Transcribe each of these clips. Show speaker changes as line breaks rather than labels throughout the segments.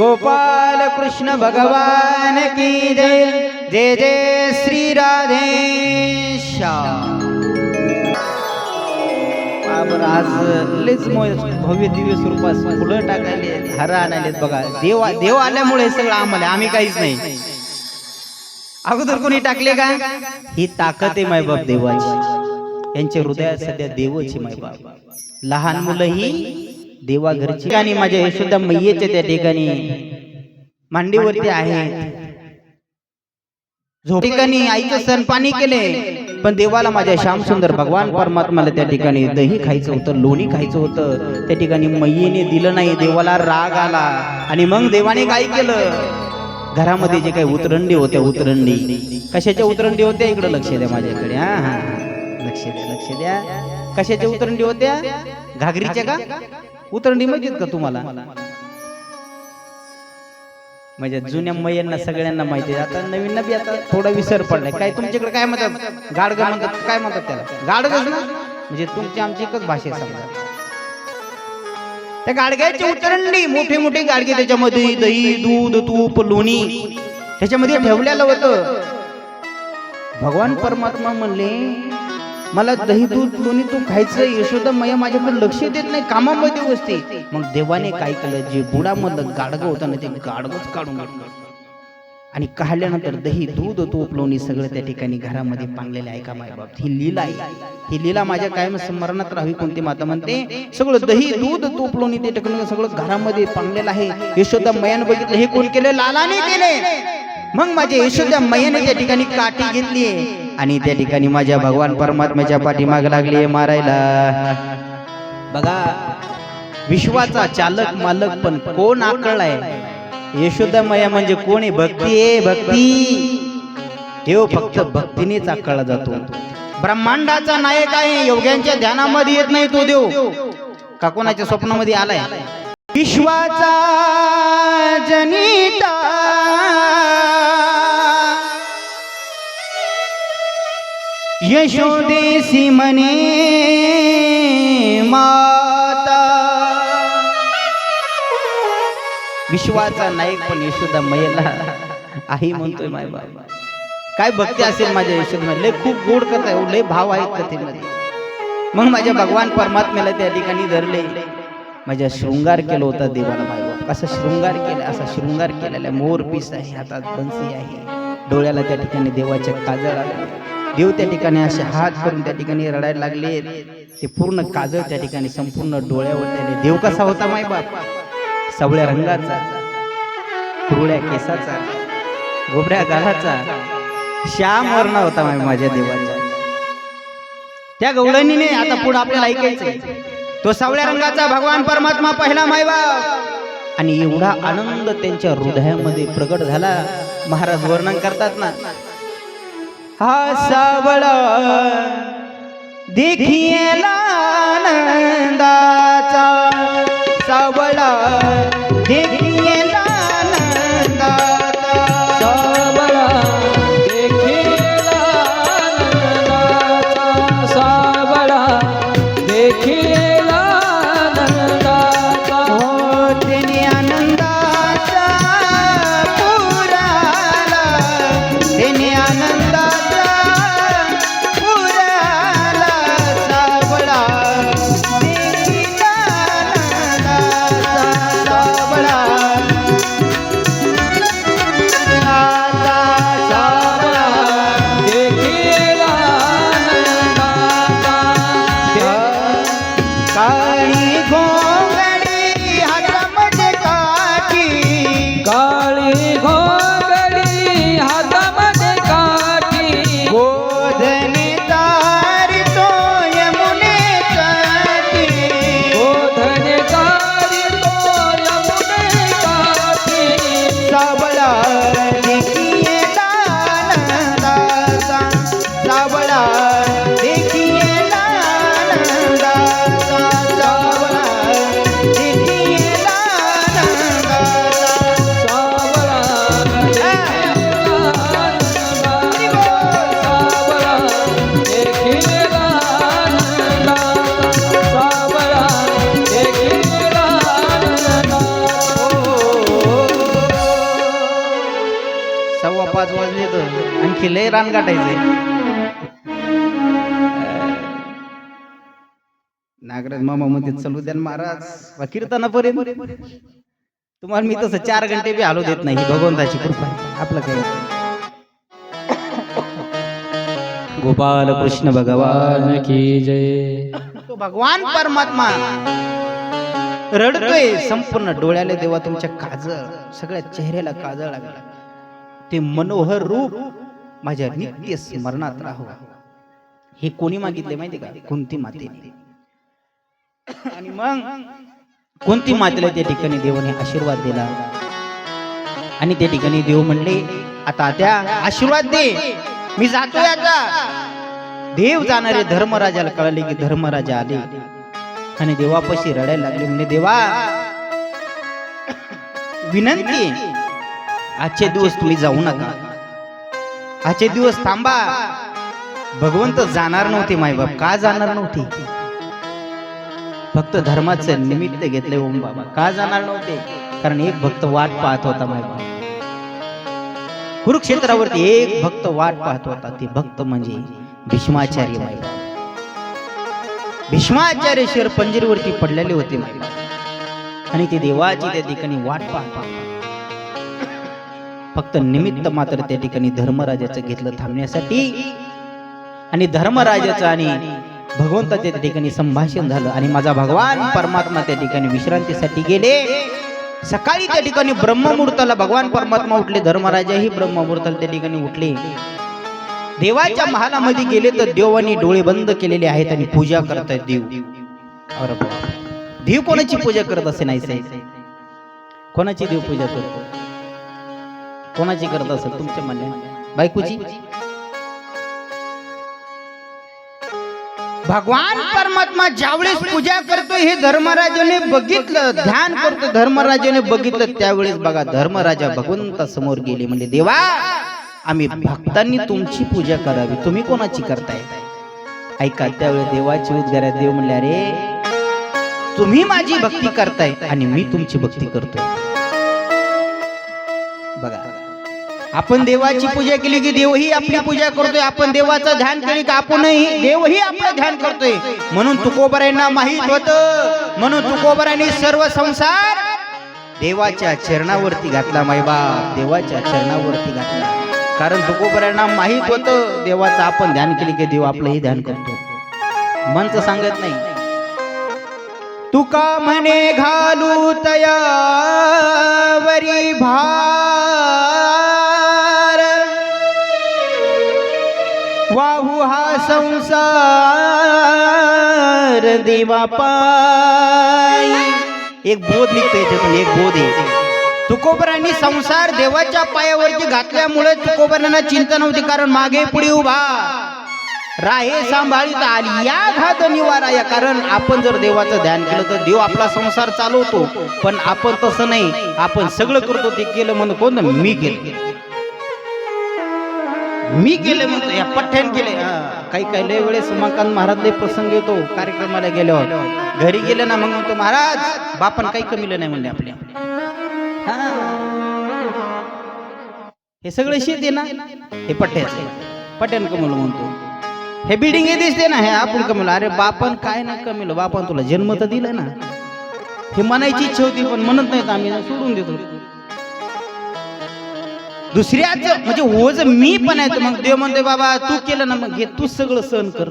गोपाल कृष्ण भगवान की जय। जय जय श्री राधेश्याम। आज लयच भव्य दिव्य स्वरूपात फुलं टाकायले, हार आणायलेत बघा. देव आल्यामुळे सगळं आम्हाला, आम्ही काहीच नाही. अगोदर कोणी टाकले का? ही ताकद आहे मायबाप देवाची. यांच्या हृदयात सध्या देवच मायबाप. लहान मुलंही देवा घरची. आणि माझ्या यशोदा मैयेच्या त्या ठिकाणी मांडीवरती आहेत. ठिकाणी आईचं स्तनपानी केले, पण देवाला माझ्या श्याम सुंदर भगवान परमात्म्याला त्या ठिकाणी दही खायचं होतं, लोणी खायचं होतं. त्या ठिकाणी मैयेने दिलं नाही. देवाला राग आला आणि मग देवाने काय केलं? घरामध्ये जे काही उतरंडी होत्या, उतरंडी कशाच्या उतरंडी होत्या? इकडे लक्ष द्या माझ्याकडे. हा हा लक्ष द्या, लक्ष द्या. कशाच्या उतरंडी होत्या? घागरीच्या का? उतरंडी माहितीत का तुम्हाला? म्हणजे जुन्या मैयांना सगळ्यांना माहिती आहे. आता नवीन बी आता थोडा विसर पडलाय. काय तुमच्याकडे काय म्हणतात? गाडग म्हणतात. काय म्हणतात त्याला? गाडगच ना. म्हणजे तुमची आमची एकच भाषा आहे समजा. त्या गाडग्याची उतरंडी, मोठे मोठे गाडगे, त्याच्यामध्ये दही, दूध, तूप, लोणी त्याच्यामध्ये ठेवलेलं होतं. भगवान परमात्मा म्हणले मला दही, दूध, लोणी तू खायचं. यशोदा मैया माझ्याकडे लक्ष देत नाही, कामामध्ये बसते. मग देवाने काय केलं? जे बुडामधलं गाडगं होतं ना, ते गाडगंच काढून घेतलं आणि काढल्यानंतर दही, दूध, तूप, लोणी सगळं त्या ठिकाणी घरामध्ये पांगलेलं आहे का मायबाप. ही लीला आहे. ही लीला माझ्या कायम स्मरणात राहावी. कोणती माता म्हणते सगळं दही, दूध, तूप, लोणी ते ठिकाणी सगळं घरामध्ये पांगलेलं आहे. यशोदा मैयानं बघितलं. हे कोण केलं? लालाने केले. मग माझ्या यशोदा मैयाने त्या ठिकाणी काठी घेतली आणि त्या ठिकाणी माझ्या भगवान परमात्म्याच्या पाठीमाग लागली मारायला. बघा, विश्वाचा चालक मालक पण कोण आकळलाय? यशोदा मैया म्हणजे कोण आहे? भक्ती आहे, भक्ती. देव फक्त भक्तीनेच आकळला जातो. ब्रह्मांडाचा नायक आहे. योग्यांच्या ध्यानामध्ये येत नाही तो देव. का कोणाच्या स्वप्नामध्ये आलाय? विश्वाचा जनिता यशोदेसी म्हणे माता. विश्वाचा नायक पण यशोदा मैयाला आई म्हणतोय. माय बाबा काय भक्ती असेल माझ्या यशोदा. लय खूप गोड कथा आहे, लय भाव आहेत कथेमध्ये. मग माझ्या भगवान परमात्म्याला त्या ठिकाणी धरले. माझ्या शृंगार केला होता देवाला. माय बाबा कसा शृंगार केला? असा शृंगार केलेला. मोर पीस आहे, हातात बंसी आहे, डोळ्याला त्या ठिकाणी देवाच्या काजळ आले. देव त्या ठिकाणी असे हात करून त्या ठिकाणी रडायला लागले. ते पूर्ण काजळ त्या ठिकाणी संपूर्ण डोळ्यावर त्याने. देव कसा होता माय बाप? सावळ्या रंगाचा, कुरळ्या केसाचा, गोबऱ्या गालाचा, श्याम वर्ण होता माझ्या देवाचा. त्या गवळणीने आता पुढे आपल्याला ऐकायचं. तो सावळ्या रंगाचा भगवान परमात्मा पहिला माय बाप. आणि एवढा आनंद त्यांच्या हृदयामध्ये प्रगट झाला. महाराज वर्णन करतात ना, हा सावळा देखिए आनंदाचा, सावळा देखिए आनंदाचा,
सावळा देखिए आनंदाचा, सावळा देखिए आनंदाचा.
हो त्याने आनंदाचा पुराला, त्याने आनंदाचा पुराला, सावळा देखिए आनंदाचा, सावळा 5 वाजले तर आणखी लय रान गाठायचंय. नागराज मामा मध्ये चालू द्या ना महाराज कीर्तनापर्यंत. तुम्हाला मी तसं 4 घंटे बी हालू देत नाही. ही भगवंताची कृपा आहे. आपलं काय. गोपाल कृष्ण भगवान
की जय.
तो भगवान परमात्मा रडतोय. संपूर्ण डोळ्याला देवा तुमच्या काजळ, सगळ्या चेहऱ्याला काजळ लागला. ते मनोहर रूप माझ्या नित्य स्मरणात राहो. हे कोणी मागितले माहिती का? कुंती मातेने. आणि मग कुंती मातेला त्या ठिकाणी देवाने आशीर्वाद दिला. आणि त्या ठिकाणी देव म्हणले आता त्या आशीर्वाद दे, मी जातोय आता. देव जाणारे धर्मराजाला कळले की धर्मराजा आले आणि देवापाशी रडायला लागले. म्हणजे देवा विनंती, आजचे दिवस तुम्ही जाऊ नका, आजचे दिवस थांबा. भगवंत जाणार नव्हते मायबाप. का जाणार नव्हते? फक्त धर्माचं निमित्त घेतले ओम बाबा. का जाणार नव्हते? कारण एक भक्त वाट पाहत होता मायबाप. कुरुक्षेत्रावरती एक भक्त वाट पाहत होता. ते भक्त म्हणजे भीष्माचार्य मायबाप. भीष्माचार्य शर पंजरीवरती पडलेले होते मायबाप. आणि ते देवाची त्या ठिकाणी वाट पाहत. फक्त निमित्त मात्र त्या ठिकाणी धर्मराजाचं घेतलं थांबण्यासाठी. आणि धर्मराजाचं आणि भगवंताच्या त्या ठिकाणी संभाषण झालं. आणि माझा भगवान परमात्मा त्या ठिकाणी विश्रांतीसाठी गेले. सकाळी त्या ठिकाणी ब्रह्ममुहूर्ताला भगवान परमात्मा उठले. धर्मराजाही ब्रह्ममुहूर्ताला त्या ठिकाणी उठले. देवाच्या महालामध्ये गेले तर देवानी डोळे बंद केलेले आहेत आणि पूजा करतायत देव. अरे बाबा, देव कोणाची पूजा करत असे नाही साहेब? कोणाची देव पूजा करतो? कोणाची करत असेल तुमच्या म्हणण्या? बायकोची? भगवान परमात्मा ज्यावेळेस पूजा करतो हे धर्मराजाने बघितलं, ध्यान करतो धर्मराजाने बघितलं. त्यावेळेस बघा धर्मराजा भगवंता समोर गेले. म्हणजे देवा आम्ही भक्तांनी तुमची पूजा करावी, तुम्ही कोणाची करताय? ऐका, त्यावेळेस देवाची उद्गारात देव म्हणले अरे तुम्ही माझी भक्ती करताय आणि मी तुमची भक्ती करतोय. बघा, आपण देवाची पूजा केली की देवही आपली पूजा करतोय. आपण देवाचं ध्यान केली की आपणही देवही आपलं ध्यान करतोय. म्हणून तुकोबरायांना माहित होतं, म्हणून तुकोबरायांनी सर्व संसार देवाच्या चरणावरती घातला. मायबाप देवाच्या चरणावरती घातला. कारण तुकोबरायांना माहित होतं देवाचं आपण ध्यान केली की देव आपलंही ध्यान करतो. मनच सांगत नाही. तुका म्हणे घालू तयावरी भार, वाहू हा संसार देवा पायी. एक बोध निघतो याच्यातून, एक बोध आहे. तुकोबरांनी संसार देवाच्या पायावरती घातल्यामुळे तुकोबरांना चिंता नव्हती. कारण मागे पुढे उभा राहे सांभाळीत आली या घात निवाराया. कारण आपण जर देवाचं ध्यान केलं तर देव आपला संसार चालवतो. पण आपण तसं नाही, आपण सगळं करतो. ते केलं म्हणून कोण? मी केलं, मी केलं म्हणतो. या पठ्ठ्यान केले. काही काही लय वेळेस उमाकांत महाराज लय प्रसंग येतो कार्यक्रमाला गेल्यावर. घरी गेले ना मग म्हणतो महाराज बापन काही कमीलं नाही म्हणले आपल्या. हे सगळं शेत आहे ना, हे पठ्ठ्याचं पठ्ठ्यान कमल म्हणतो. हे बिल्डिंग हे दिसते ना, हे आपण कमल. अरे बापन काय नाही कमीलं, बापन तुला जन्म तर दिला ना. हे म्हणायची इच्छा होती पण म्हणत नाहीत, आम्ही सोडून देतो. दुसऱ्याच म्हणजे ओझ मी पण आहे. मग देव म्हणते बाबा तू केलं ना, मग हे तू सगळं सहन कर.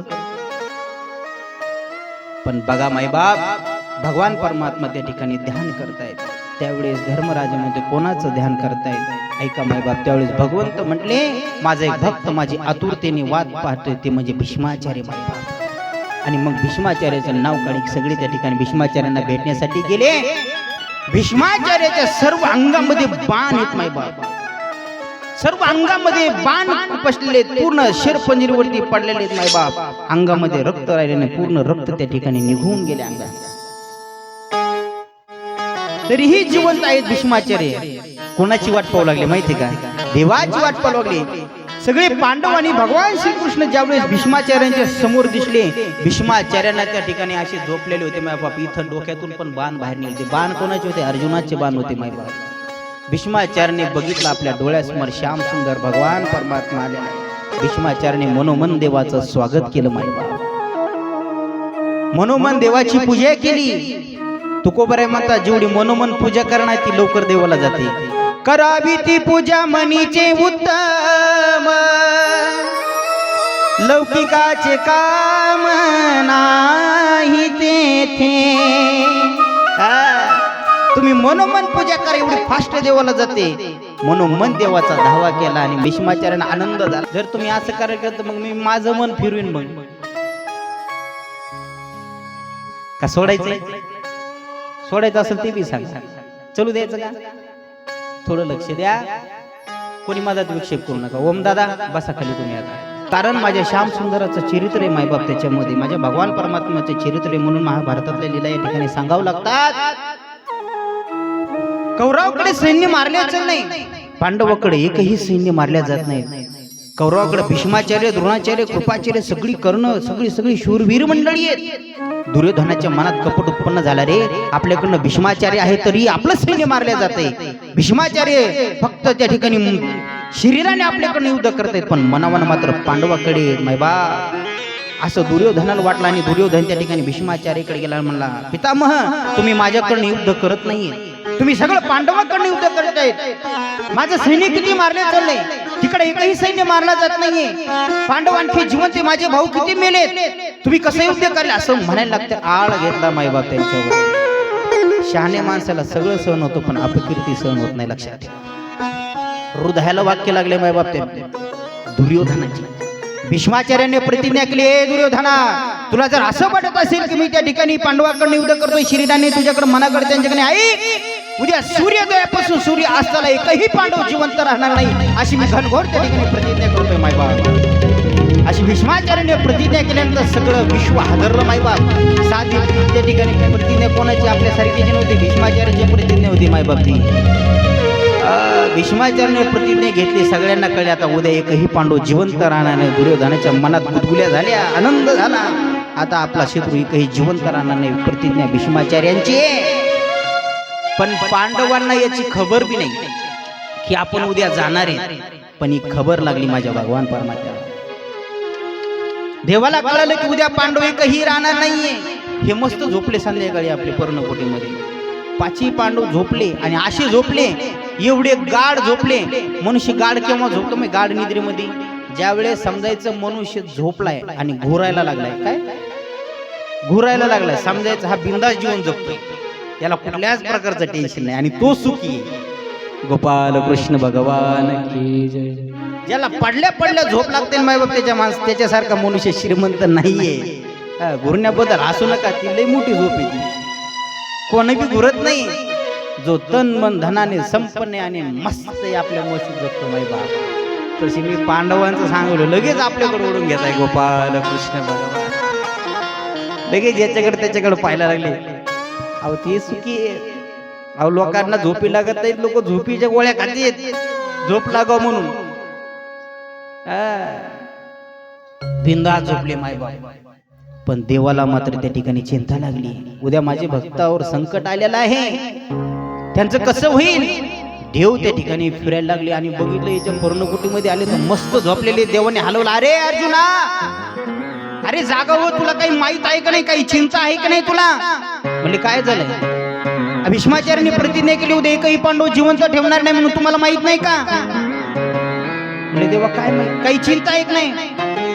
पण बघा मायबाप, भगवान परमात्मा त्या ठिकाणी ध्यान करतायत. त्यावेळेस धर्मराजा म्हणते कोणाचं ध्यान करतायत? ऐका मायबाप, त्यावेळेस भगवंत म्हटले माझा एक भक्त माझी आतुरतेने वाट पाहतोय, ते म्हणजे भीष्माचार्य मायबाप. आणि मग भीष्माचार्याचं नाव काढी सगळे त्या ठिकाणी भीष्माचार्यांना भेटण्यासाठी गेले. भीष्माचार्याच्या सर्व अंगामध्ये बाण आहेत मायबाप. सर्व अंगामध्ये बाण उपसलेले, पूर्ण शिरपंजरीवरती पडलेले आहेत मायबाप. अंगामध्ये रक्त राहिल्याने पूर्ण रक्त त्या ठिकाणी निघून गेले अंगात. तरीही जिवंत आहेत भीष्माचार्य. कोणाची वाट पाहू लागले माहिती का? देवाची वाट पाहू लागले. सगळे पांडव आणि भगवान श्रीकृष्ण ज्यावेळेस भीष्माचार्यांच्या समोर दिसले, भीष्माचार्यांना त्या ठिकाणी असे झोपलेले होते मायबाप. इथं डोक्यातून पण बाण बाहेर निघते. बाण कोणाचे होते? अर्जुनाचे बाण होते मायबाप. भीष्माचार्याने बघितलं आपल्या डोळ्यासमोर श्याम सुंदर भगवान परमात्मा आलेला आहे. भीष्माचार्याने मनोमन देवाचं स्वागत केलं मायबाप. मनोमन देवाची पूजा केली. तुकोबराय म्हणता जेवढी मनोमन पूजा करणार ती लवकर देवाला जाते. करावी ती पूजा मनीचे उत्तम, लौकिकाचे काम नाही तेथे. तुम्ही मनोमन पूजा करा, एवढी फास्ट देवाला जाते. मनोमन देवाचा धावा केला आणि भीष्माचार्याने आनंद झाला. जर तुम्ही असं करायचं तर मग मी माझं मन फिरवीन. मग का सोडायचं? सोडायचं असेल ते बी सांग. चलू द्यायचं का? थोडं लक्ष द्या. कोणी माझा विक्षेप करू नका. ओम दादा बसा खाली तुम्ही आता. कारण माझ्या श्याम सुंदराचं चरित्र आहे मायबाप त्याच्यामध्ये. माझ्या भगवान परमात्म्याचं चरित्र आहे म्हणून महाभारतातल्या लीला या ठिकाणी सांगावं लागतात. कौरवाकडे सैन्य मारल्याचं नाही, पांडवाकडे एकही सैन्य मारल्या जात नाही. कौरवाकडे भीष्माचार्य, द्रोणाचार्य, कृपाचार्य सगळी कर्ण सगळी शूरवीर मंडळी आहेत. दुर्योधनाच्या मनात कपट उत्पन्न झाला रे. आपल्याकडनं भीष्माचार्य आहे तरी आपलं सैन्य मारले जाते. भीष्माचार्य फक्त त्या ठिकाणी शरीराने आपल्याकडनं युद्ध करतायत, पण मनावर मात्र पांडवाकडे मायबा. असं दुर्योधनाला वाटलं आणि दुर्योधन त्या ठिकाणी भीष्माचार्याकडे गेला. म्हणला पितामह तुम्ही माझ्याकडनं युद्ध करत नाहीये, तुम्ही सगळं पांडवाकडनं युद्ध करतायत. माझं सैन्य किती मारले चालले, तिकडे एकही सैन्य मारला जात नाहीये. पांडव आणखी जिवंत, माझे भाऊ किती मेलेत, तुम्ही कसं युद्ध करले असं म्हणायला लागतं. आळ घेतला मायबाप त्यांच्यावर. शहाण्या माणसाला सगळं सहन होतं पण अपकीर्ती सहन होत नाही. लक्षात हृदयाला वाक्य लागले मायबाप ते दुर्योधनाची. भीष्माचार्याने प्रतिज्ञा केली, ए दुर्योधना तुला जर असं वाटत असेल की मी त्या ठिकाणी पांडवाकडनं युद्ध करतोय शरीराने तुझ्याकडे मनाकडे त्यांच्याकडे ऐक, उद्या सूर्योदयापासून सूर्य अस्ताला एकही पांडव जिवंत राहणार नाही अशी मी घनघोर त्या ठिकाणी प्रतिज्ञा करतोय मायबाप. अशी भीष्माचार्याने प्रतिज्ञा केल्यानंतर सगळं विश्व हादरलं मायबाप. साधी त्या ठिकाणी प्रतिज्ञा कोणाची आपल्यासारखीची नव्हती, भीष्माचार्याची प्रतिज्ञा होती मायबाप ती. भीष्माचार्याने प्रतिज्ञा घेतली, सगळ्यांना कळले आता उद्या एकही पांडव जिवंत राहणार नाही. दुर्योधनाच्या मनात गुदगुल्या झाल्या, आनंद झाला. आता आपला शत्रू एकही जिवंत राहणार नाही. प्रतिज्ञा भीष्माचार्यांची. पण पांडवांना याची खबर बी नाही की आपण उद्या जाणार आहे. पण ही खबर लागली माझ्या भगवान परमात्म्याला. देवाला कळलं की उद्या पांडव एकही राहणार नाहीये. हे मस्त झोपले संध्याकाळी आपले पर्णकोटीमध्ये. पाचही पांडव झोपले आणि असे झोपले, एवढे गाढ झोपले. मनुष्य गाढ केव्हा झोपतो मग? गाढ निद्रेमध्ये. ज्या वेळेस समजायचं मनुष्य झोपलाय आणि घोरायला लागलाय, काय घोरायला लागलाय, समजायचं हा बिंदास जीवन जगतोय, याला कुठल्याच प्रकारचं टेन्शन नाही आणि तो सुखी आहे. गोपाल कृष्ण भगवान की जय. ज्याला पडल्या पडल्या झोप लागते मायबाप त्याच्यासारखा मनुष्य श्रीमंत नाहीये. घुरण्याबद्दल हसू नका, ती लई मोठी झोप आहे ती. कोणी बी घुरत नाही. जो तन मन धनाने संपन्न आणि मस्त आपल्या मशीद जगतो मायबाप. तशी मी पांडवांचं सांगलो लगेच आपल्याकडे ओढून घेताय गोपाल कृष्ण भगवान. लगेच याच्याकडे त्याच्याकडे पाहायला लागले. अहो ते सुखी आहे. अहो लोकांना झोपी लागत नाहीत, लोक झोपीच्या गोळ्या खातेत झोप लागाव म्हणून. बिंदास झोपले मायबाप. पण देवाला मात्र त्या ठिकाणी चिंता लागली. उद्या माझ्या भक्तावर संकट आलेलं आहे, त्यांचं कसं होईल? देव त्या ठिकाणी फिरायला लागले आणि बघितलं याच्या पर्णकुटीमध्ये आले तर मस्त झोपलेले. देवाने हलवलं, अरे अर्जुना अरे जागा हो, तुला काही माहित आहे का नाही, काही चिंता आहे का नाही तुला? म्हणजे काय झालंय? भीष्माचार्याने प्रतिज्ञा केली उद्या एकही पांडव जिवंत ठेवणार नाही म्हणून, तुम्हाला माहित नाही का? म्हणजे देवा काय माहित, काही चिंता आहे का नाही?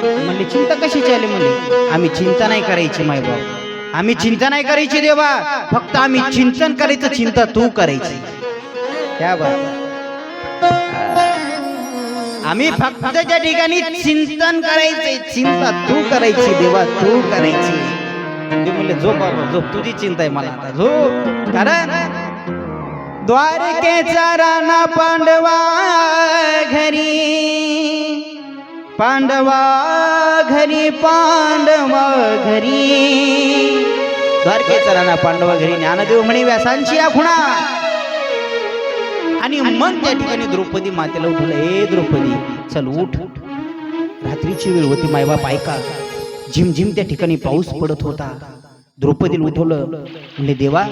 म्हणले चिंता कशाची आली? म्हणले आम्ही चिंता नाही करायची मायबाप, आम्ही चिंता नाही करायची देवा, फक्त आम्ही चिंतन करायचं, चिंता तू करायची. क्या बात. आम्ही फक्त त्या ठिकाणी चिंतन करायचे, चिंता तू करायची देवा, तू करायची. ते म्हणले झोप बाबा झोप, तुझी चिंता आहे मला आता झोप. कारण द्वारकेचा राणा पांडवा घरी, पांडवा घरी, पांडवा घरी. द्वारकेचा राणा पांडवा घरी, ज्ञानदेव म्हणे व्यासांची आखुणा. आणि मन त्या ठिकाणी द्रौपदी मातेला उठवलं, ए द्रौपदी चल उठ, रात्रीची वेळ होती मायबाप ऐका. झिमझिम त्या ठिकाणी पाऊस पडत होता. द्रौपदीला उठवलं. म्हणले देवा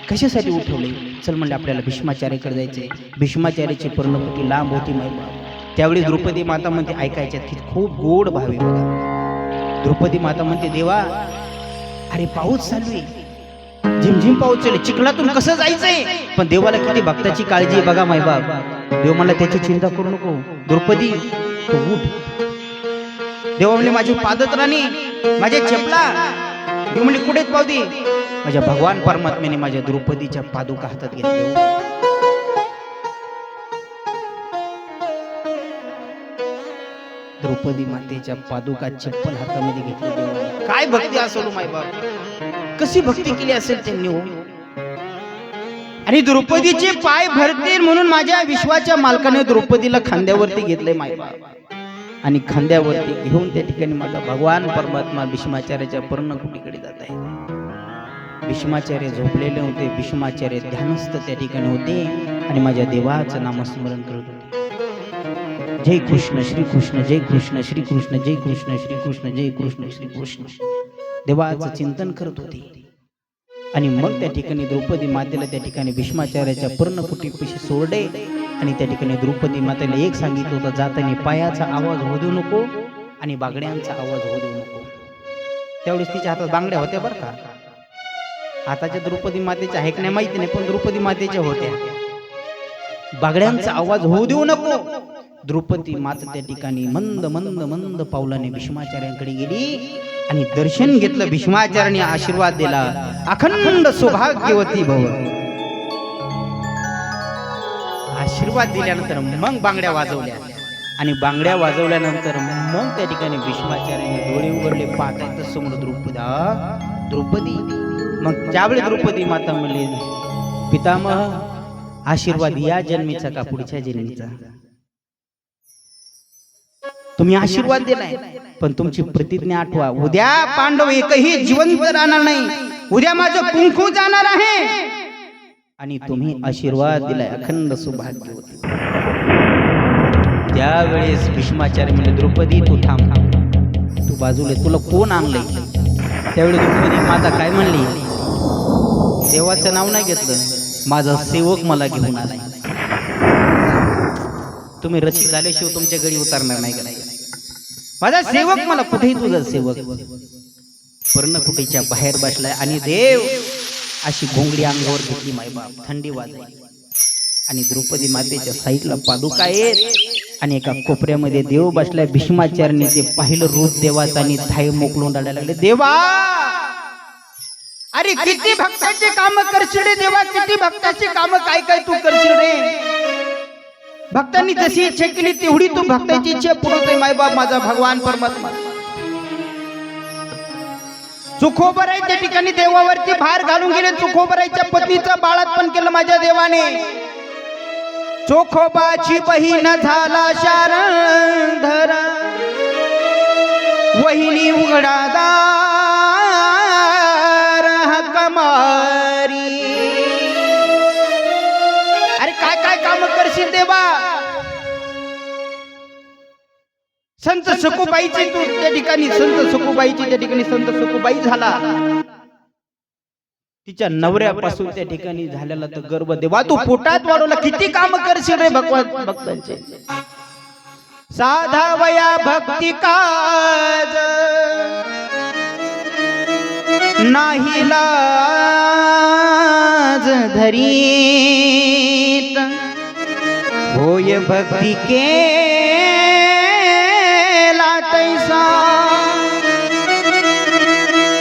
कशासाठी उठवले? चल म्हणले आपल्याला भीष्माचार्याकडे जायचंय. भीष्माचार्याची पर्णकुटी लांब होती माहिती. त्यावेळी द्रौपदी माता म्हणते, ऐकायच्यात की खूप गोड भाव आहे बघा. द्रौपदी माता म्हणते, देवा अरे पाऊस चालू आहे, झिमझिम पाऊस चालू आहे, चिखलातून कसं जायचंय? पण देवाला किती भक्ताची काळजी आहे बघा मायबाप. देव मला त्याची चिंता करू नको, द्रौपदी तू उठ. देवा म्हणले माझी पादत्राणी, माझे चपला. देव म्हणले कुठेच पावती. माझ्या भगवान परमात्म्याने माझ्या द्रौपदीच्या पादुका हातात घेतल्या. द्रौपदी मातेच्या पादुका चप्पल हातामध्ये घेतली देवाने. काय भक्ती असेल मायबाप, कशी भक्ती केली असेल त्यांनी हो. आणि द्रौपदीचे पाय भरतील म्हणून माझ्या विश्वाच्या मालकाने द्रौपदीला खांद्यावरती घेतलंय मायबाप. आणि खांद्यावरती घेऊन त्या ठिकाणी माझा भगवान परमात्मा भीष्माचार्याच्या पर्णकुटीकडे जात आहे. भीष्माचार्य झोपलेले होते. भीष्माचार्य ध्यानस्थ त्या ठिकाणी होते आणि माझ्या देवाचं नामस्मरण करत होते. जय कृष्ण श्री कृष्ण, जय कृष्ण श्री कृष्ण, जय कृष्ण श्री कृष्ण, जय कृष्ण श्री कृष्ण. देवाचं चिंतन करत होते. आणि मग त्या ठिकाणी द्रौपदी मातेला त्या ठिकाणी भीष्माचार्याच्या पर्णकुटीपाशी सोडले. आणि त्या ठिकाणी द्रौपदी मातेला एक सांगितलं होतं, जाताना पायाचा आवाज होऊ देऊ नको आणि बांगड्यांचा आवाज होऊ देऊ नको. त्यावेळेस तिच्या हातात बांगड्या होत्या बरं का. आताच्या द्रौपदी मातेच्या आहे की नाही माहिती नाही, पण द्रौपदी मातेच्या होत्या. बांगड्यांचा आवाज होऊ देऊ नको. द्रौपदी माता त्या ठिकाणी मंद मंद मंद पावलाने भीष्माचार्यांकडे गेली आणि दर्शन घेतलं. भीष्माचार्याने आशीर्वाद दिला, अखंड सौभाग्यवती भव. आशीर्वाद दिल्यानंतर मग बांगड्या वाजवल्या. आणि बांगड्या वाजवल्यानंतर मग त्या ठिकाणी भीष्माचार्याने डोळे उघडले. पाहताय समोर द्रौपदी. मग त्यावेळी द्रौपदी माता म्हणली, पितामह आशीर्वाद या जन्मीचा का पुढच्या जन्मीचा? तुम्ही आशीर्वाद दिलाय, पण तुमची प्रतिज्ञा आठवा. उद्या पांडव एकही जिवंत राहणार नाही. उद्या माझं कुंकू जाणार आहे. आणि तुम्ही आशीर्वाद दिलाय, अखंड सौभाग्य होते. त्यावेळेस भीष्माचार्य म्हणले, द्रौपदी तू थांब, तू बाजूला, तुला कोण आणलंय? त्यावेळी द्रौपदी माता काय म्हणली, देवाचं नाव नाही घेतलं, माझा सेवक मला घेऊन आलाय. तुम्ही रचित झाल्याशिवाय तुमच्या गडी उतरणार नाही का? माझा सेवक मला, कुठेही तुझा सेवक पर्णकुटीच्या बाहेर बसलाय. आणि देव अशी घोंगडी अंगावर घेतली मायबाप, थंडी वाजली. आणि द्रौपदी मातेच्या साईडला पादुका आहेत आणि एका कोपऱ्यामध्ये देव बसलाय. भीष्माचार्याने ते पाहिलं रूप देवाचं आणि थाय मोकलून रडायला लागले, देवा अरे किती भक्ताचे काम करशील रे देवा, किती भक्ताचे काम काय काय तू करशील रे. भक्तांनी जशी इच्छा केली तेवढी तू भक्ताची इच्छा पुरवतोय मायबाप माझा भगवान परमात्मा. चुखोबराई त्या ठिकाणी देवावरती भार घालून गेले. चुखोबराईच्या पत्नीचं बाळातपण केलं माझ्या देवाने. चोखोबाची बहीण झाला शारंधरा, वहिनी उघडादार हकमारी. अरे काय काय काम करशील देवा. संत सखुबाईची तू त्या ठिकाणी, संत सखुबाईची त्या ठिकाणी संत सखुबाई झाला. तिच्या नवऱ्यापासून त्या ठिकाणी झालेला तर गर्भ देवा तू पोटात वाढवला. किती काम करशील रे भगवान भक्तांचे. साधा वया भक्ती काज नाही लाज धरीत, होय भक्ती केला तैसा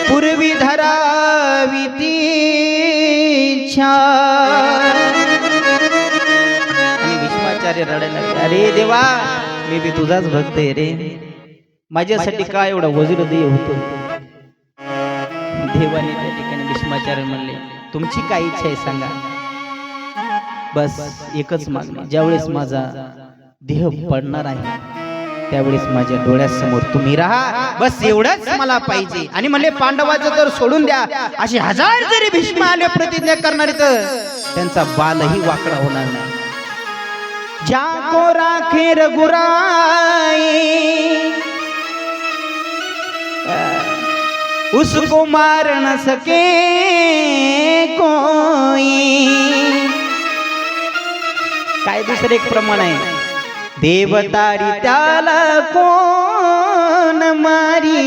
पूर्वी धरावी तीच्छा. आणि भीष्माचार्य रडायला लागले, अरे देवा मी बी तुझाच भक्त आहे रे, माझ्यासाठी काय एवढा वज्रदेय होतो. देवाने त्या ठिकाणी भीष्माचार्य म्हणले, तुमची काय इच्छा आहे सांगा, बस एकच मागणी. ज्यावेळेस माझा देह पडणार आहे त्यावेळेस माझ्या डोळ्यासमोर तुम्ही राहा, बस एवढंच मला पाहिजे. आणि म्हणले पांडवाचं तर सोडून द्या, अशी हजार जरी भीष्म आले प्रतिज्ञा करणारे तर त्यांचा बालही वाकडा होणार नाही. जाको राखे रघुराई उसको मार न सके कोई. काय दुसरं एक प्रमाण आहे. देवतारी त्याला कोण मारी.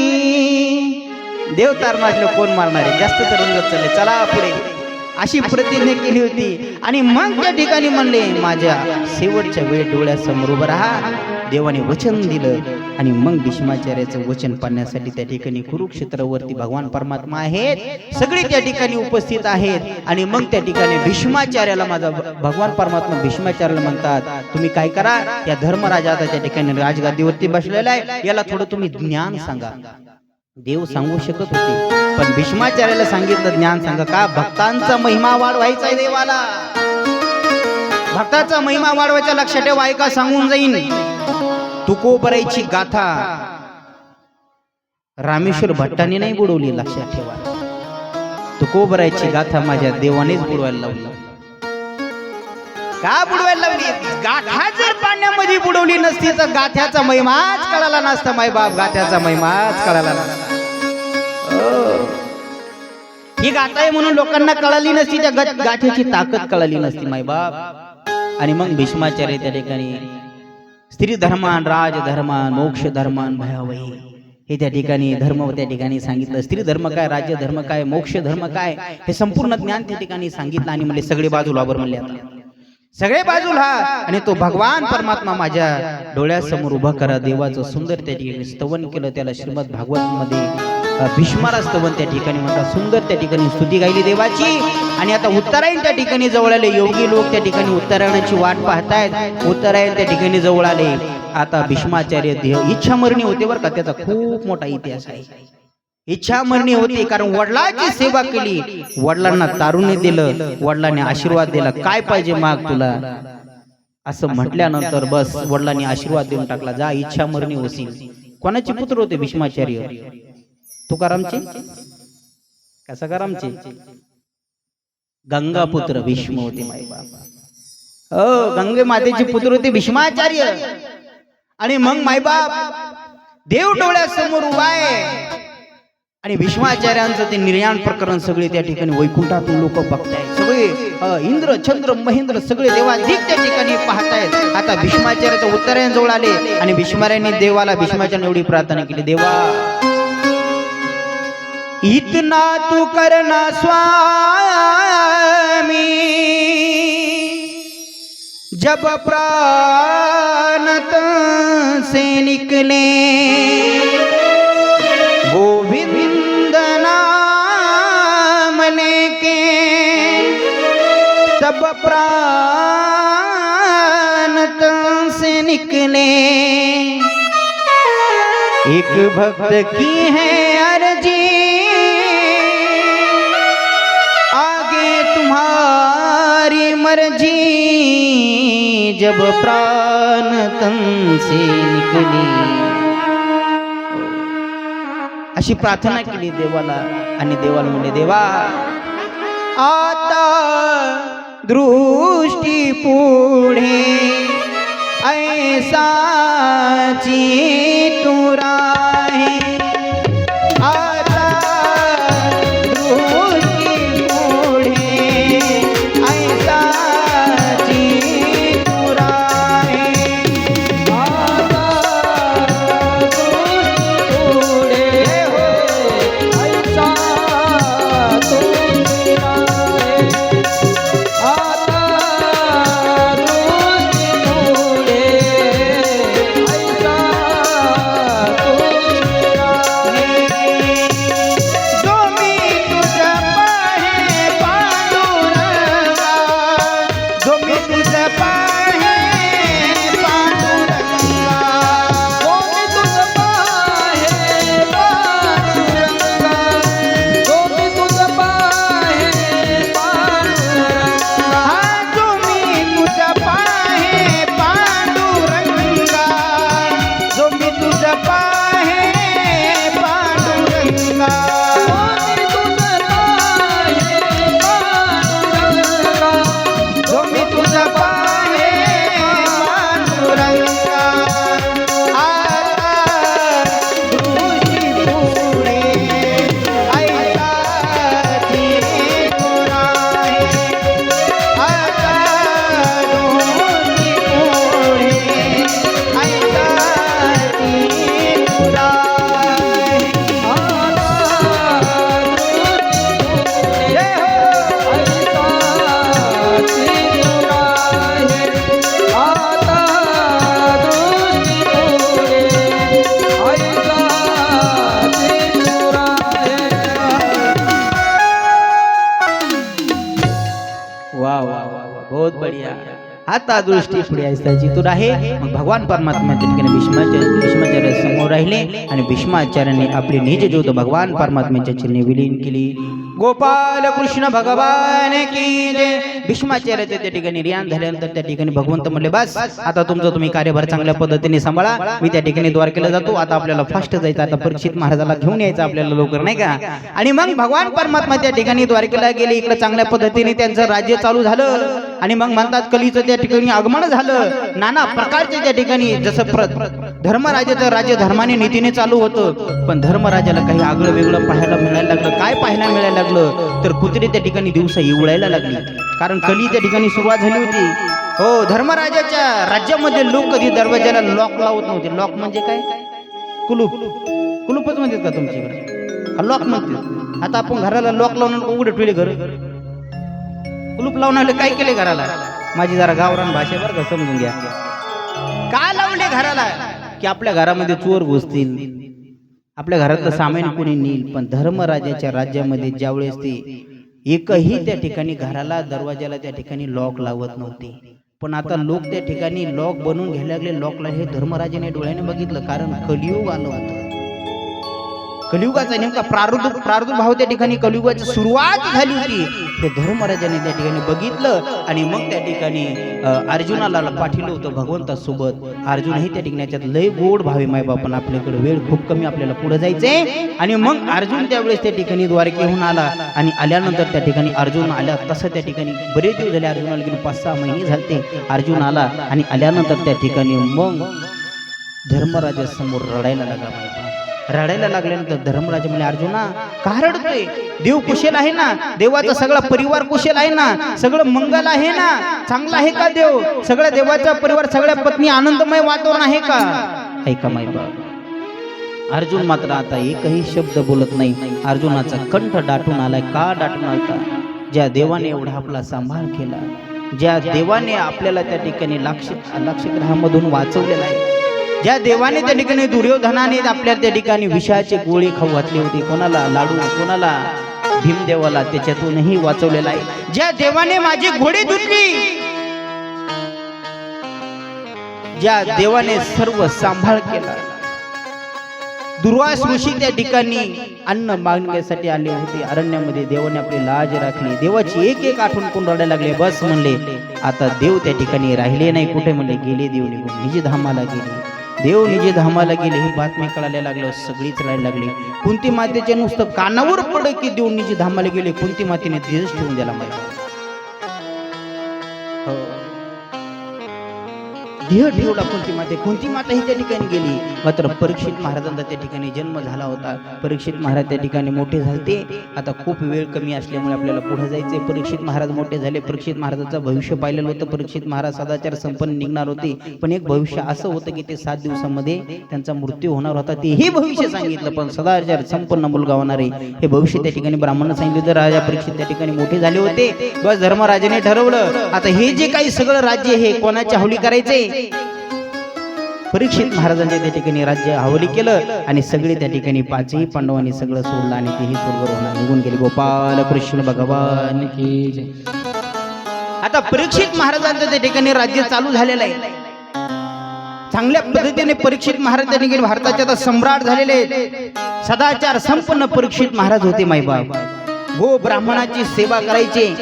देव तार नसलं कोण मारणार आहे. जास्त तर रंगत चालले, चला पुढे, अशी प्रतिज्ञा केली होती. आणि मग त्या ठिकाणी म्हणले माझ्या शेवटच्या वेळेत डोळ्यासमोर उभं राहा. देवाने वचन दिलं आणि मग भीष्माचार्याचं वचन पाळण्यासाठी त्या ठिकाणी कुरुक्षेत्रावरती भगवान परमात्मा आहेत, सगळे त्या ठिकाणी उपस्थित आहेत. आणि मग त्या ठिकाणी भीष्माचार्याला माझा भगवान परमात्मा भीष्माचार्याला म्हणतात, तुम्ही काय करा, या धर्मराजा आता त्या ठिकाणी राजगादीवरती बसलेला आहे, याला थोडं तुम्ही ज्ञान सांगा. देव सांगू शकत होते, पण भीष्माचार्याला सांगितलं ज्ञान सांगा. का? भक्तांचा महिमा वाढवायचा आहे देवाला. भक्ताचा महिमा वाढवायचा. लक्षात ठेवा, ऐका सांगून जाईन. तुकोबराईची गाथा रामेश्वर भट्टाने नाही बुडवली. लक्षात ठेवा, तुकोबराईची गाथा माझ्या देवानेच बुडवायला लावली. का बुडवायला लावली? गाथा जर पाण्यामध्ये बुडवली नसती तर गाथ्याचा महिमाच कळाला नसता. माय बाप, गाथ्याचा महिमाच कळाला नसता. ही गाथा आहे म्हणून लोकांना कळाली नसती, त्या गाथ्याची ताकद कळाली नसती माय बाप. आणि मग भीष्माचार्य त्या ठिकाणी स्त्री धर्मान, राजधर्मान, मोक्ष धर्मान भयावही हे त्या ठिकाणी धर्म त्या ठिकाणी सांगितलं. स्त्री धर्म काय, राज्य धर्म काय, मोक्ष धर्म काय, हे संपूर्ण ज्ञान त्या ठिकाणी सांगितलं. आणि म्हणले सगळे बाजूला वर म्हणले, आता सगळे बाजूला. आणि तो भगवान परमात्मा माझ्या डोळ्यासमोर उभा करा. देवाचं सुंदर त्या ठिकाणी स्तवन केलं. त्याला श्रीमद भागवत मध्ये भीष्माला स्तवन त्या ठिकाणी म्हणतात. सुंदर त्या ठिकाणी स्तुती गायली देवाची. आणि आता उत्तरायण त्या ठिकाणी जवळ आले. योगी लोक त्या ठिकाणी उत्तरायणाची वाट पाहतायत. उत्तरायण त्या ठिकाणी जवळ आले. आता भीष्माचार्य इच्छामरणी होते बरं का. त्याचा खूप मोठा इतिहास आहे. इच्छामरणी होते कारण वडिलांची सेवा केली, वडिलांना तारुण्य दिलं, वडिलांनी आशीर्वाद दिला. काय पाहिजे माग तुला, असं म्हटल्यानंतर बस वडिलांनी आशीर्वाद देऊन टाकला. जा इच्छामरणी होशील. कोणाचे पुत्र होते भीष्माचार्य? तुकारामचे का सकारामचे? गंगा पुत्र भीष्म होते माय बाप. गंगे मातेचे पुत्र होते भीष्माचार्य. आणि मग मायबाप देव डोळ्यासमोर उभा आहे. आणि भीष्माचार्यांचं ते निर्याण प्रकरण सगळे त्या ठिकाणी वैकुंठातून लोक बघतायत. सगळे इंद्र चंद्र महेंद्र सगळे देवाधिक त्या ठिकाणी पाहतायत. आता भीष्माचार्याचं उत्तरायण जवळ आले. आणि भीष्माचार्यांनी देवाला भीष्माचार्याने एवढी प्रार्थना केली, देवा इतना तू करना स्वामी, जब प्राण तन से निकले, गोविंद नाम लेके सब प्राण तन से निकले। एक भक्त की है अर्जी, आगे तुम्हारी मर्जी, जब प्राण तन से निकली। अशी प्रार्थना केली देवाला. आणि देवाला म्हणले, देवा आता दृष्टी पुढे ऐसा चितुरा है, आता दृष्टी पुढे ऐसा चितुरा है,
आता पुढे ऐसा तुझा आहे, आता पुढे ऐसा तुझा आहे।
जो मी तुझ्या पाहे पांडुरंगा, जो मी तुझ्या पाहे पांडुरंगा,
गोमी तुझ पाहे पांडुरंगा, गोमी तुझ पाहे पांडुरंगा,
हा जो मी तुझ्या पाहे पांडुरंगा, जो मी तुझ्या पाहे पांडुरंगा,
गोमी तुझ पाहे पांडुरंगा,
जो मी तुझ्या पाहे आता दृष्टी पुढे असताची तूर आहे. मग भगवान परमात्मा त्या ठिकाणी भीष्माचार्य समोर राहिले आणि भीष्माचार्यांनी आपली निज ज्योत भगवान परमात्म्याच्या चरणी विलीन केली. गोपाल कृष्ण भगवान की जय. भीष्माचार्याच्या त्या ठिकाणी रियान झाल्यानंतर त्या ठिकाणी भगवंत म्हणले बस आता तुमचं तुम्ही कार्यभार चांगल्या पद्धतीने सांभाळा. मी त्या ठिकाणी द्वारकेला जातो. आता आपल्याला फास्ट जायचं. आता परीक्षित महाराजाला घेऊन यायचं आपल्याला लवकर नाही का. आणि मग भगवान परमात्मा त्या ठिकाणी द्वारकेला गेले. इकडे चांगल्या पद्धतीने त्यांचं राज्य चालू झालं. आणि मग म्हणतात कलीचं त्या ठिकाणी आगमन झालं. नाना प्रकारचे त्या ठिकाणी जसं धर्मराजाचं राज्य धर्माने नीतीने चालू होतं. पण धर्मराजाला काही आगळं वेगळं पाहायला मिळायला लागलं. काय पाहायला मिळायला लागलं तर कुत्रे त्या ठिकाणी दिवसा इवळायला लागली. कारण कली त्या ठिकाणी सुरुवात झाली होती. हो, धर्मराजाच्या राज्यामध्ये लोक कधी दरवाजाला लॉक लावत नव्हते. लॉक म्हणजे काय? कुलूप. कुलूपच म्हणतात का तुमच्याकडे? लॉक म्हणते. आता आपण घराला लॉक लावून उघडे ठेवले घर. कुलूप लावून आले काय केले घराला? माझी जरा गावरान भाषा बरं का, समजून घ्या. का लावले घराला? की आपल्या घरामध्ये चोर घुसतील, आपल्या घरातलं सामान कोणी नेईल. पण धर्मराजाच्या राज्यामध्ये ज्यावेळेस ते एकही त्या ठिकाणी घराला दरवाजाला त्या ठिकाणी लॉक लावत नव्हते. पण आता लोक त्या ठिकाणी लॉक बनवून घ्यायला लागले. लॉकला हे धर्मराजाने डोळ्याने बघितलं. कारण कलियुग आलं होतं. कलियुगाचा नेमका प्रादुर्भाव त्या ठिकाणी कलियुगाची सुरुवात झाली होती. हे धर्मराजाने त्या ठिकाणी बघितलं आणि मग त्या ठिकाणी अर्जुनाला पाठवलं होतं भगवंतासोबत. अर्जुनही त्या ठिकाणी याच्यात लय गोड भावे माय बापन आपल्याकडे वेळ खूप कमी, आपल्याला पुढे जायचंय. आणि मग अर्जुन त्यावेळेस त्या ठिकाणी द्वारकेहून आला. आणि आल्यानंतर त्या ठिकाणी अर्जुन आला. तसं त्या ठिकाणी बरेच दिवस झाले अर्जुनाला गेले, 5-6 महिने झाले. अर्जुन आला आणि आल्यानंतर त्या ठिकाणी मग धर्मराजा समोर रडायला लागला. रडायला लागल्यानंतर धर्मराज म्हणजे अर्जुना का रडतोय? देव कुशल आहे ना, देवाचा सगळा परिवार कुशल आहे ना, सगळं मंगल आहे ना, चांगला आहे का देव? सगळ्या देवाचा परिवार, सगळ्या पत्नी आनंदमय वातावरण आहे का? ऐका माय बाप, अर्जुन मात्र आता एकही शब्द बोलत नाही. अर्जुनाचा कंठ दाटून आलाय. का दाटून आलता? ज्या देवाने एवढा आपला सांभाळ केला, ज्या देवाने आपल्याला त्या ठिकाणी लाक्षग्रहामधून वाचवलेला आहे, ज्या देवाने त्या ठिकाणी दुर्योधनाने आपल्याला त्या ठिकाणी विषाचे गोळी खाऊ घातले होते, कोणाला लाडू, कोणाला भीमदेवाला, त्याच्यातूनही वाचवलेला आहे. ज्या देवाने माझी घोडी धुतली, ज्या देवाने सर्व सांभाळ केला. दुर्वास ऋषी त्या ठिकाणी अन्न मागण्यासाठी आले होते अरण्यामध्ये. देवाने आपली लाज राखली. देवाची एक एक आठवण कोण रडायला लागले. बस म्हणले आता देव त्या ठिकाणी राहिले नाही. कुठे म्हणले? गेले देव निघून, निज धामाला गेले. देव निजे धामाला गेले ही बातमी कळायला लागलं. सगळीच राहायला लागली. कुंती मातेचे नुसतं कानावर पडे की देव निजे धामाला गेले. कुंती मातेने धीरच ठेवून दिला. ध्येय ठेवला कुंती माते. कुंती माता ही त्या ठिकाणी गेली. मात्र परीक्षित महाराजांचा त्या ठिकाणी जन्म झाला होता. परीक्षित महाराज त्या ठिकाणी मोठे झाले. आता खूप वेळ कमी असल्यामुळे आपल्याला पुढे जायचे. परीक्षित महाराज मोठे झाले. परीक्षित महाराजांचं भविष्य पाहिलेलं होतं. परीक्षित महाराज सदाचार संपन्न निघणार होते. पण एक भविष्य असं होतं की ते 7 दिवसामध्ये त्यांचा मृत्यू होणार होता. तेही भविष्य सांगितलं. पण सदाचार संपन्न मुलगा होणार आहे हे भविष्य त्या ठिकाणी ब्राह्मण सांगितलं. तर राजा परीक्षित त्या ठिकाणी मोठे झाले होते. बस धर्मराजाने ठरवलं आता हे जे काही सगळं राज्य हे कोणाच्या हवली करायचे. परीक्षित महाराजांच्या त्या ठिकाणी राज्य हवली केलं आणि सगळे त्या ठिकाणी 5ही पांडवांनी सगळं सोडलं आणि तेही स्वर्गरोहणात निघून गेले. गोपाल कृष्ण भगवान की जय. आता परीक्षित महाराजांचं त्या ठिकाणी राज्य चालू झालेलं आहे. चांगल्या पद्धतीने परीक्षित महाराज त्या ठिकाणी भारताचे आता सम्राट झालेले आहेत. सदाचार संपन्न परीक्षित महाराज होते. मायबाप गो ब्राह्मणाची सेवा करायचे.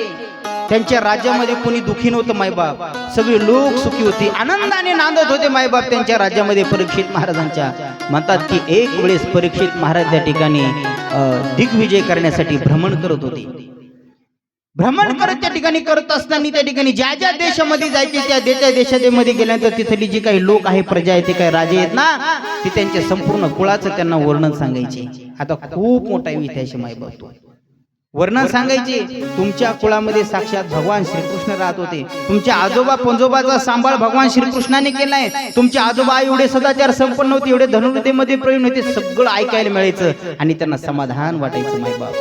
त्यांच्या राज्यामध्ये कोणी दुखी नव्हतं. मायबाप सगळे लोक सुखी होते, आनंदाने नांदत होते. मायबाप त्यांच्या राज्यामध्ये परीक्षित महाराजांच्या. म्हणतात की एक वेळेस परीक्षित महाराज त्या ठिकाणी दिग्विजय करण्यासाठी भ्रमण करत होते. भ्रमण करत त्या ठिकाणी करत असताना त्या ठिकाणी ज्या ज्या देशामध्ये जायचे त्या देशामध्ये गेल्यानंतर तिथली जी काही लोक आहे, प्रजा आहे, ते काही राजे आहेत ना, ते त्यांच्या संपूर्ण कुळाचं त्यांना वर्णन सांगायचे. आता खूप मोठा इतिहास मायबाप तो वर्णन सांगायचे. तुमच्या कुळामध्ये साक्षात भगवान श्रीकृष्ण राहत होते. तुमच्या आजोबा पंजोबाचा सांभाळ भगवान श्रीकृष्णाने केलाय. तुमचे आजोबा एवढे सदाचार संपन्न होते, एवढे धनुर्विद्येमध्ये प्रवीण होते. सगळं ऐकायला मिळायचं आणि त्यांना समाधान वाटायचं. मायबाप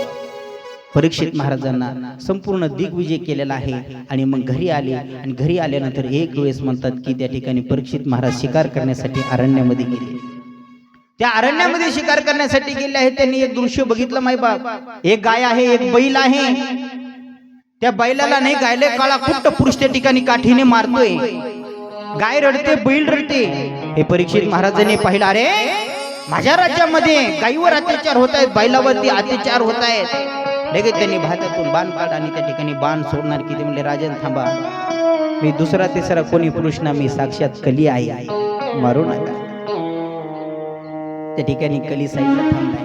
परीक्षित महाराजांना संपूर्ण दिग्विजय केलेला आहे. आणि मग घरी आले आणि घरी आल्यानंतर एक वेळेस म्हणतात की त्या ठिकाणी परीक्षित महाराज शिकार करण्यासाठी अरण्यामध्ये गेले. त्या अरण्यामध्ये शिकार करण्यासाठी गेले आहेत. त्यांनी एक दृश्य बघितलं. मायबाप एक गाय आहे, एक बैल आहे. त्या बैलाला नाही गायले काळा कुट्ट पुरुष त्या ठिकाणी काठीने मारतोय. गाय रडते, बैल रडते. हे परीक्षित महाराजांनी पाहिलं, अरे माझ्या राज्यामध्ये गायीवर अत्याचार होत आहेत, बैलावरती अत्याचार होत आहेत. लगेच त्यांनी भात्यातून बाण काढ आणि त्या ठिकाणी बाण सोडणार की ते म्हणले, राजन थांबा, मी दुसरा तिसरा कोणी पुरुष ना, मी साक्षात कली आहे, मारू नका. त्या ठिकाणी कली साईडला थांबलाय.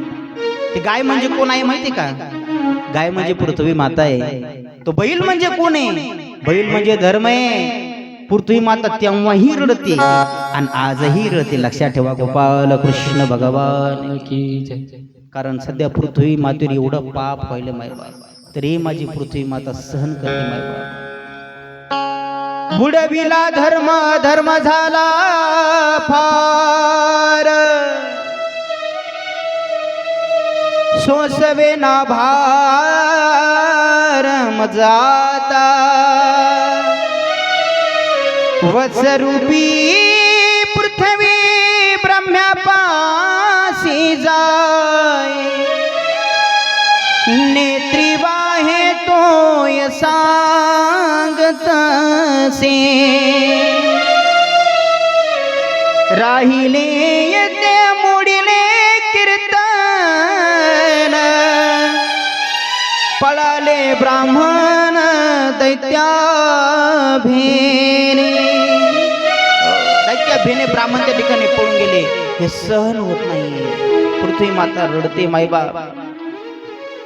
ते गाय म्हणजे कोण आहे माहिती का? गाय म्हणजे पृथ्वी माता आहे. तो बैल म्हणजे कोण आहे? बैल म्हणजे धर्म आहे. पृथ्वी माता तेव्हाही रडते आणि आजही रडते. लक्षात ठेवा गोपाल कृष्ण भगवान की जय. कारण सध्या पृथ्वी मातेवर एवढं पाप व्हायला मायबा, तरी माझी पृथ्वी माता सहन करते मायबा. बुडविला धर्म, धर्म झाला फार, सोसवे ना भार मजाता, वत्सरूपी पृथ्वी ब्रह्म्यापासी जाय, नेत्री वाहे तोय सांगत से, राहिले येते मोडिले कीर्तन, पळाले ब्राह्मण दैत्या भेने. दैत्या भेने ब्राह्मण त्या ठिकाणी पळून गेले. हे सहन होत नाही. पृथ्वी माता रडते मायबाप.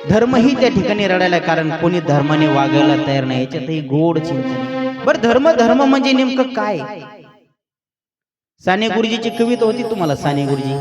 धर्मही त्या ठिकाणी रडायला, कारण कोणी धर्माने वागायला तयार नाही. याच्यातही गोड चिंतन. बरं धर्म, धर्म म्हणजे नेमकं काय? साने गुरुजीची कविता होती तुम्हाला, साने गुरुजी